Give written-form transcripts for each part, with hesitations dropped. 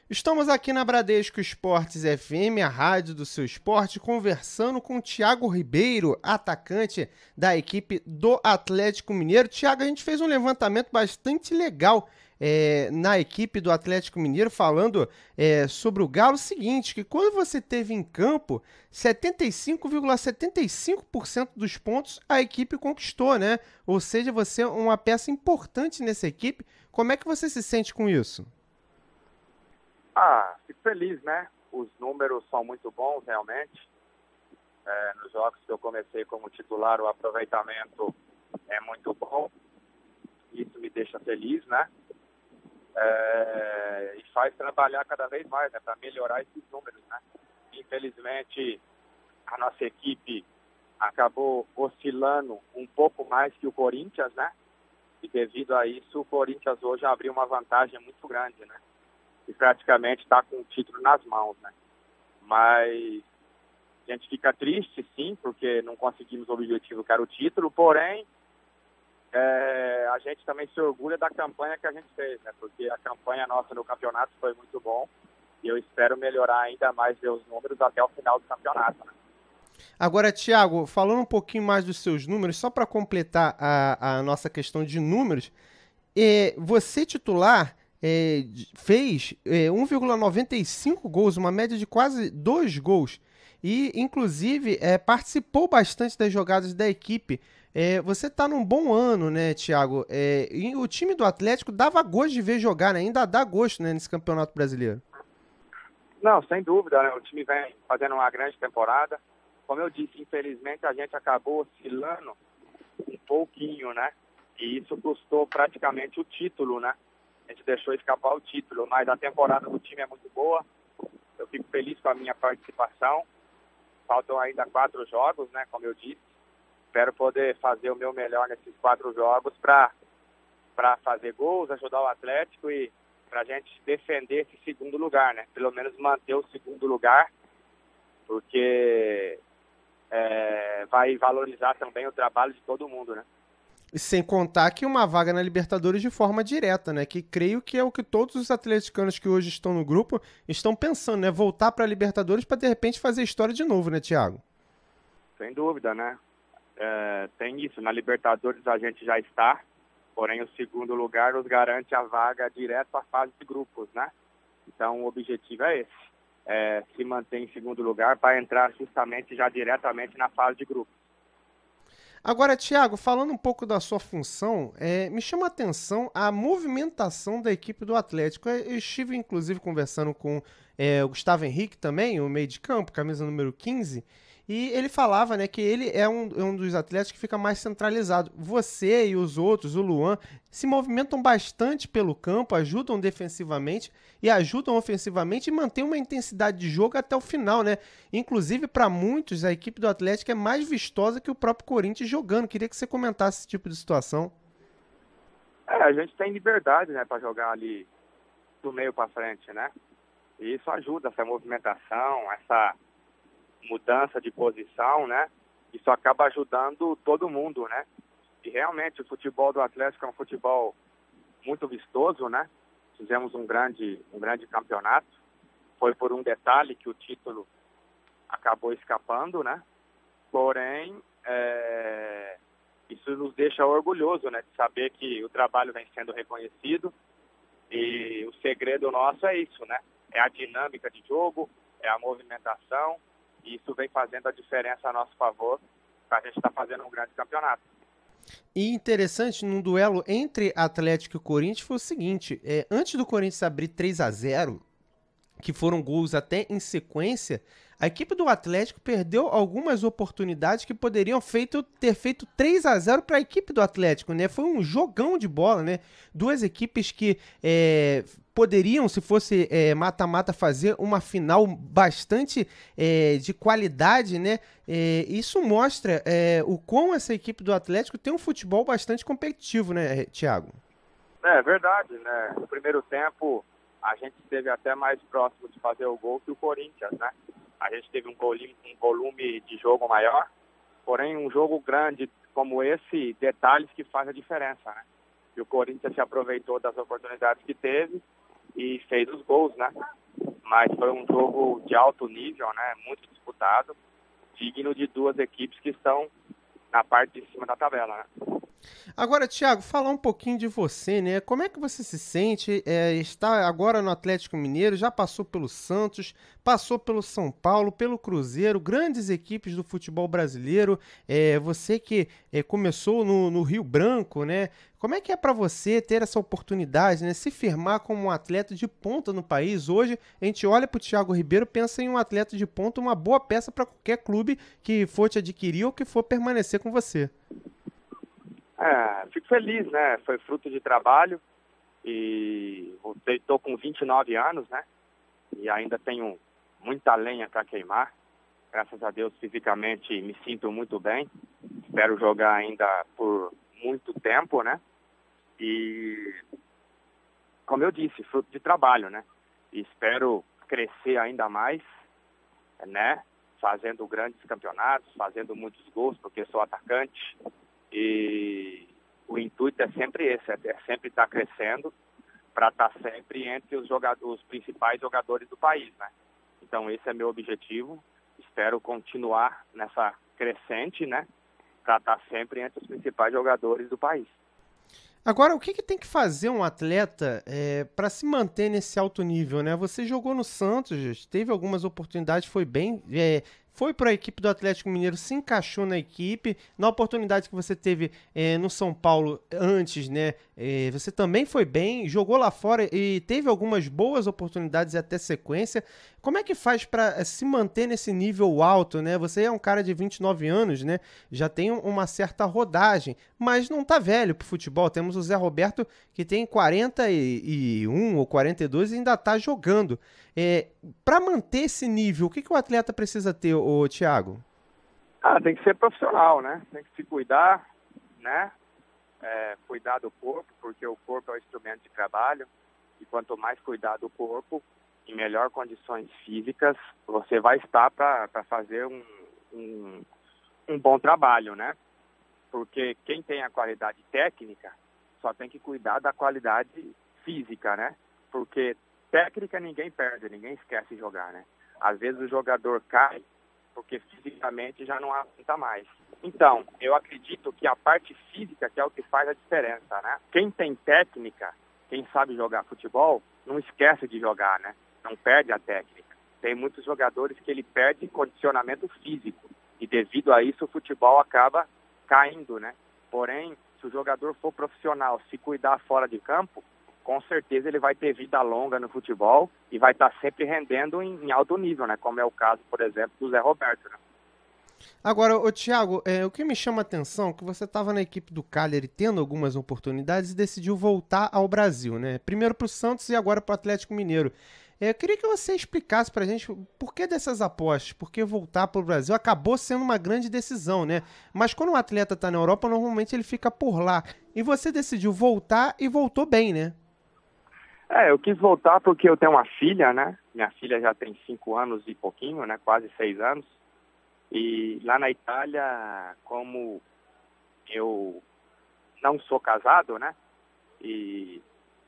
Estamos aqui na Bradesco Esportes FM, a rádio do seu esporte, conversando com o Thiago Ribeiro, atacante da equipe do Atlético Mineiro. Thiago, a gente fez um levantamento bastante legal na equipe do Atlético Mineiro, falando sobre o Galo. O seguinte, que quando você teve em campo, 75,75% dos pontos a equipe conquistou, né? Ou seja, você é uma peça importante nessa equipe. Como é que você se sente com isso? Fico feliz, né? Os números são muito bons, realmente. Nos jogos que eu comecei como titular, o aproveitamento é muito bom. Isso me deixa feliz, né? E faz trabalhar cada vez mais, né? Para melhorar esses números, né? Infelizmente, a nossa equipe acabou oscilando um pouco mais que o Corinthians, né? E devido a isso, o Corinthians hoje abriu uma vantagem muito grande, né? E praticamente está com o título nas mãos, né? Mas a gente fica triste, sim, porque não conseguimos o objetivo que era o título, porém, a gente também se orgulha da campanha que a gente fez, né? Porque a campanha nossa no campeonato foi muito bom e eu espero melhorar ainda mais meus números até o final do campeonato, né? Agora, Thiago, falando um pouquinho mais dos seus números, só para completar a nossa questão de números, você titular fez 1,95 gols, uma média de quase 2 gols. E, inclusive, participou bastante das jogadas da equipe. Você está num bom ano, né, Thiago? E o time do Atlético dava gosto de ver jogar, né? Ainda dá gosto, né, nesse Campeonato Brasileiro. Não, sem dúvida, né? O time vem fazendo uma grande temporada. Como eu disse, infelizmente a gente acabou oscilando um pouquinho, né? E isso custou praticamente o título, né? A gente deixou escapar o título, mas a temporada do time é muito boa. Eu fico feliz com a minha participação. Faltam ainda 4 jogos, né? Como eu disse. Espero poder fazer o meu melhor nesses 4 jogos para fazer gols, ajudar o Atlético e para a gente defender esse segundo lugar, né? Pelo menos manter o segundo lugar, porque vai valorizar também o trabalho de todo mundo, né? E sem contar que uma vaga na Libertadores de forma direta, né? Que creio que é o que todos os atleticanos que hoje estão no grupo estão pensando, né? Voltar para a Libertadores para de repente fazer história de novo, né, Thiago? Sem dúvida, né? Tem isso. Na Libertadores a gente já está, porém o segundo lugar nos garante a vaga direto à fase de grupos, né? Então o objetivo é esse. Se manter em segundo lugar para entrar justamente já diretamente na fase de grupos. Agora, Thiago, falando um pouco da sua função, me chama a atenção a movimentação da equipe do Atlético. Eu estive, inclusive, conversando com o Gustavo Henrique também, o meio de campo, camisa número 15, e ele falava, né, que ele é um dos atletas que fica mais centralizado. Você e os outros, o Luan, se movimentam bastante pelo campo, ajudam defensivamente e ajudam ofensivamente e mantêm uma intensidade de jogo até o final, né? Inclusive, para muitos, a equipe do Atlético é mais vistosa que o próprio Corinthians jogando. Queria que você comentasse esse tipo de situação. A gente tem liberdade, né, para jogar ali do meio para frente, né? E isso ajuda, essa movimentação, essa mudança de posição, né? Isso acaba ajudando todo mundo, né? E realmente o futebol do Atlético é um futebol muito vistoso, né? Fizemos um grande campeonato. Foi por um detalhe que o título acabou escapando, né? Porém, isso nos deixa orgulhoso, né? De saber que o trabalho vem sendo reconhecido e o segredo nosso é isso, né? É a dinâmica de jogo, é a movimentação e isso vem fazendo a diferença a nosso favor para a gente estar fazendo um grande campeonato. E interessante, num duelo entre Atlético e Corinthians foi o seguinte, antes do Corinthians abrir 3-0, que foram gols até em sequência, a equipe do Atlético perdeu algumas oportunidades que poderiam ter feito 3-0 para a equipe do Atlético, né? Foi um jogão de bola, né? Duas equipes que poderiam, se fosse mata-mata, fazer uma final bastante de qualidade, né? Isso mostra o quão essa equipe do Atlético tem um futebol bastante competitivo, né, Thiago? É verdade, né? No primeiro tempo, a gente esteve até mais próximo de fazer o gol que o Corinthians, né? A gente teve um volume de jogo maior, porém um jogo grande como esse, detalhes que fazem a diferença, né? E o Corinthians se aproveitou das oportunidades que teve e fez os gols, né? Mas foi um jogo de alto nível, né? Muito disputado, digno de duas equipes que estão na parte de cima da tabela, né? Agora, Thiago, falar um pouquinho de você, né? Como é que você se sente? Está agora no Atlético Mineiro, já passou pelo Santos, passou pelo São Paulo, pelo Cruzeiro, grandes equipes do futebol brasileiro. Você que começou no Rio Branco, né? Como é que é para você ter essa oportunidade, né? Se firmar como um atleta de ponta no país? Hoje, a gente olha para o Thiago Ribeiro, pensa em um atleta de ponta, uma boa peça para qualquer clube que for te adquirir ou que for permanecer com você. Fico feliz, né? Foi fruto de trabalho e estou com 29 anos, né? E ainda tenho muita lenha para queimar. Graças a Deus, fisicamente, me sinto muito bem. Espero jogar ainda por muito tempo, né? E, como eu disse, fruto de trabalho, né? E espero crescer ainda mais, né? Fazendo grandes campeonatos, fazendo muitos gols, porque sou atacante. E o intuito é sempre esse, é sempre estar crescendo para estar sempre entre os principais jogadores do país, né? Então esse é meu objetivo, espero continuar nessa crescente, né? Para estar sempre entre os principais jogadores do país. Agora, o que tem que fazer um atleta para se manter nesse alto nível, né? Você jogou no Santos, teve algumas oportunidades, foi bem, foi para a equipe do Atlético Mineiro, se encaixou na equipe. Na oportunidade que você teve no São Paulo antes, né? Você também foi bem, jogou lá fora e teve algumas boas oportunidades e até sequência. Como é que faz para se manter nesse nível alto, né? Você é um cara de 29 anos, né? Já tem uma certa rodagem, mas não tá velho pro futebol. Temos o Zé Roberto que tem 41 ou 42 e ainda tá jogando. Para manter esse nível, o que o atleta precisa ter, ô Thiago? Tem que ser profissional, né? Tem que se cuidar, né? Cuidar do corpo, porque o corpo é o instrumento de trabalho. E quanto mais cuidar do corpo, em melhor condições físicas, você vai estar para fazer um bom trabalho, né? Porque quem tem a qualidade técnica só tem que cuidar da qualidade física, né? Porque técnica ninguém perde, ninguém esquece de jogar, né? Às vezes o jogador cai porque fisicamente já não aguenta mais. Então, eu acredito que a parte física que é o que faz a diferença, né? Quem tem técnica, quem sabe jogar futebol, não esquece de jogar, né? Não perde a técnica. Tem muitos jogadores que ele perde condicionamento físico e devido a isso o futebol acaba caindo, né? Porém, se o jogador for profissional, se cuidar fora de campo, com certeza ele vai ter vida longa no futebol e vai estar sempre rendendo em alto nível, né? Como é o caso, por exemplo, do Zé Roberto, né? Agora, ô Thiago, o que me chama a atenção é que você estava na equipe do Cagliari tendo algumas oportunidades e decidiu voltar ao Brasil, né? Primeiro para o Santos e agora para o Atlético Mineiro. Eu queria que você explicasse para a gente por que dessas apostas, por que voltar para o Brasil acabou sendo uma grande decisão, né? Mas quando um atleta está na Europa, normalmente ele fica por lá. E você decidiu voltar e voltou bem, né? Eu quis voltar porque eu tenho uma filha, né? Minha filha já tem 5 anos e pouquinho, né? Quase 6 anos. E lá na Itália, como eu não sou casado, né? E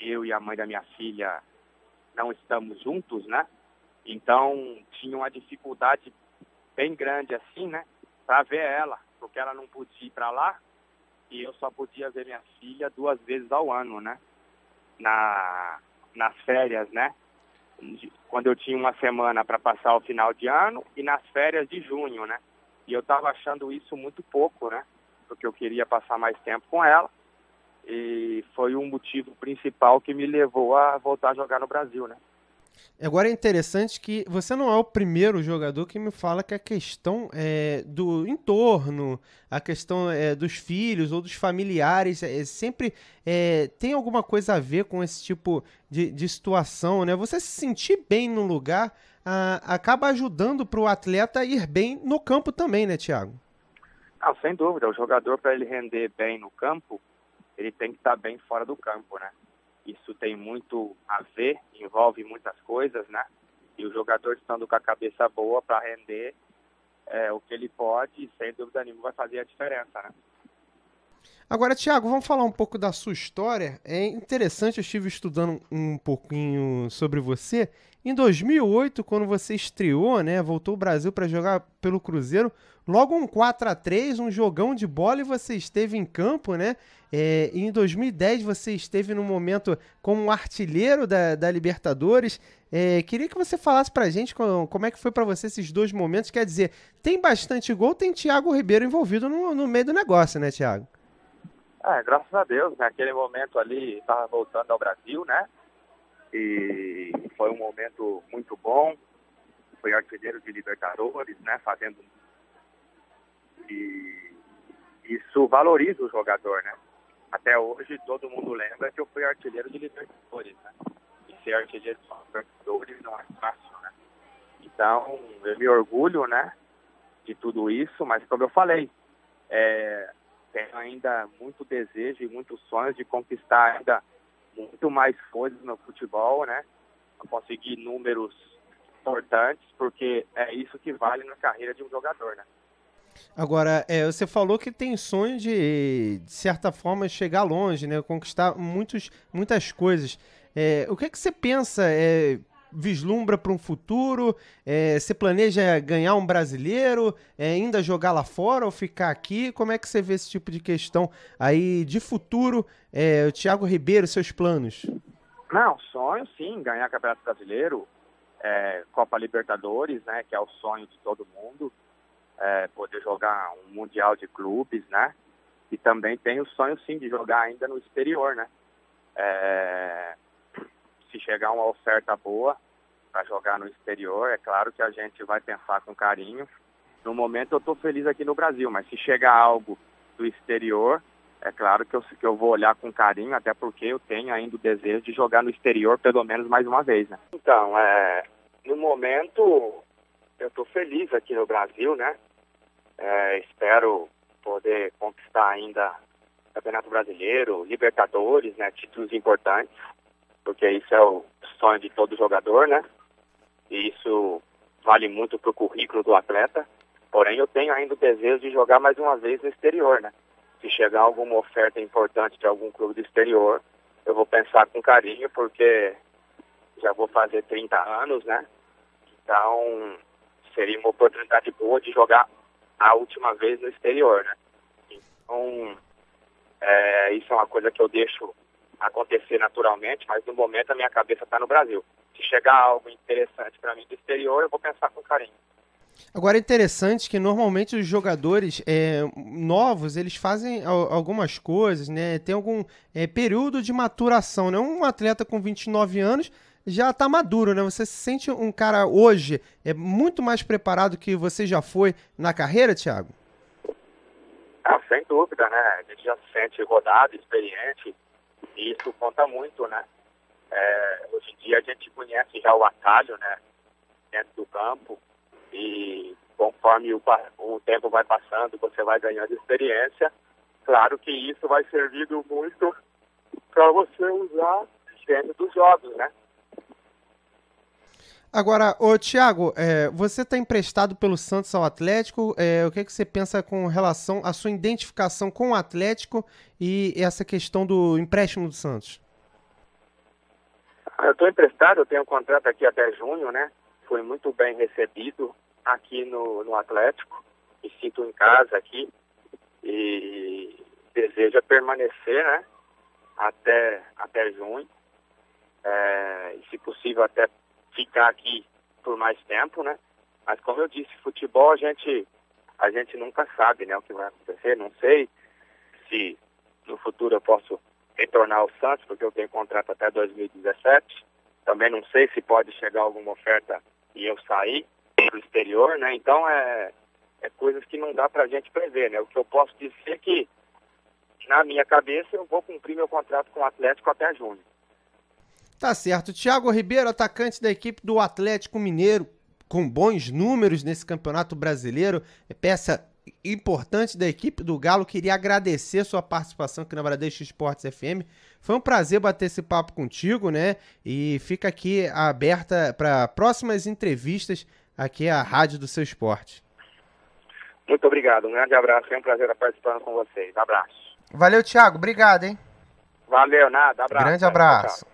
eu e a mãe da minha filha não estamos juntos, né? Então, tinha uma dificuldade bem grande assim, né? Para ver ela, porque ela não podia ir para lá e eu só podia ver minha filha 2 vezes ao ano, né? Nas férias, né? Quando eu tinha uma semana para passar o final de ano e nas férias de junho, né? E eu estava achando isso muito pouco, né? Porque eu queria passar mais tempo com ela e foi um motivo principal que me levou a voltar a jogar no Brasil, né? Agora é interessante que você não é o primeiro jogador que me fala que a questão do entorno, a questão dos filhos ou dos familiares sempre tem alguma coisa a ver com esse tipo de situação, né? Você se sentir bem no lugar acaba ajudando para o atleta ir bem no campo também, né, Thiago? Não, sem dúvida. O jogador, para ele render bem no campo, ele tem que estar bem fora do campo, né? Isso tem muito a ver, envolve muitas coisas, né? E o jogador estando com a cabeça boa para render o que ele pode, sem dúvida nenhuma vai fazer a diferença, né? Agora, Thiago, vamos falar um pouco da sua história. É interessante, eu estive estudando um pouquinho sobre você. Em 2008, quando você estreou, né, voltou ao Brasil para jogar pelo Cruzeiro, logo um 4-3, um jogão de bola e você esteve em campo, né? E em 2010 você esteve no momento como um artilheiro da Libertadores. Queria que você falasse pra gente como é que foi pra você esses dois momentos. Quer dizer, tem bastante gol, tem Thiago Ribeiro envolvido no meio do negócio, né, Thiago? Graças a Deus, naquele momento ali, estava voltando ao Brasil, né? E foi um momento muito bom. Fui artilheiro de Libertadores, né? E isso valoriza o jogador, né? Até hoje, todo mundo lembra que eu fui artilheiro de Libertadores, né? E ser artilheiro de Libertadores não é fácil, né? Então, eu me orgulho, né? De tudo isso, mas como eu falei, tenho ainda muito desejo e muitos sonhos de conquistar ainda muito mais coisas no futebol, né? Conseguir números importantes, porque é isso que vale na carreira de um jogador, né? Agora, você falou que tem sonho de certa forma, chegar longe, né? Conquistar muitas coisas. O que é que você pensa, vislumbra para um futuro? Você planeja ganhar um brasileiro, ainda jogar lá fora ou ficar aqui? Como é que você vê esse tipo de questão aí de futuro? O Thiago Ribeiro, seus planos? Não, sonho sim, ganhar Campeonato Brasileiro, Copa Libertadores, né? Que é o sonho de todo mundo. Poder jogar um Mundial de Clubes, né? E também tem o sonho, sim, de jogar ainda no exterior, né? Se chegar uma oferta boa para jogar no exterior, é claro que a gente vai pensar com carinho. No momento eu estou feliz aqui no Brasil, mas se chegar algo do exterior, é claro que eu vou olhar com carinho, até porque eu tenho ainda o desejo de jogar no exterior pelo menos mais uma vez, né? Então, no momento eu estou feliz aqui no Brasil, né? Espero poder conquistar ainda Campeonato Brasileiro, Libertadores, né? Títulos importantes, porque isso é o sonho de todo jogador, né? E isso vale muito para o currículo do atleta. Porém, eu tenho ainda o desejo de jogar mais uma vez no exterior, né? Se chegar alguma oferta importante de algum clube do exterior, eu vou pensar com carinho, porque já vou fazer 30 anos, né? Então, seria uma oportunidade boa de jogar a última vez no exterior, né? Então, isso é uma coisa que eu deixo acontecer naturalmente, mas no momento a minha cabeça está no Brasil. Se chegar algo interessante para mim do exterior, eu vou pensar com carinho. Agora é interessante que normalmente os jogadores novos, eles fazem algumas coisas, né? Tem algum período de maturação, né? Um atleta com 29 anos já está maduro, né? Você se sente um cara hoje muito mais preparado que você já foi na carreira, Thiago? Sem dúvida, né? A gente já se sente rodado, experiente, e isso conta muito, né? Hoje em dia a gente conhece já o atalho, né? Dentro do campo, e conforme o tempo vai passando, você vai ganhando experiência. Claro que isso vai servindo muito para você usar dentro dos jogos, né? Agora, Thiago, você está emprestado pelo Santos ao Atlético. O que você pensa com relação à sua identificação com o Atlético e essa questão do empréstimo do Santos? Eu estou emprestado, eu tenho um contrato aqui até junho, né? Fui muito bem recebido aqui no Atlético. Me sinto em casa aqui e desejo permanecer, né? Até junho. E, se possível, até ficar aqui por mais tempo, né? Mas como eu disse, futebol a gente nunca sabe, né, o que vai acontecer. Não sei se no futuro eu posso retornar ao Santos, porque eu tenho contrato até 2017. Também não sei se pode chegar alguma oferta e eu sair para o exterior, né? Então é coisas que não dá pra gente prever, né? O que eu posso dizer é que na minha cabeça eu vou cumprir meu contrato com o Atlético até junho. Tá certo. Thiago Ribeiro, atacante da equipe do Atlético Mineiro, com bons números nesse Campeonato Brasileiro, peça importante da equipe do Galo. Queria agradecer sua participação aqui na Bradesco Esportes FM. Foi um prazer bater esse papo contigo, né? E fica aqui aberta para próximas entrevistas aqui à Rádio do Seu Esporte. Muito obrigado. Um grande abraço. É um prazer estar participando com vocês. Abraço. Valeu, Thiago. Obrigado, hein? Valeu, nada. Abraço. Grande abraço. Tchau, tchau.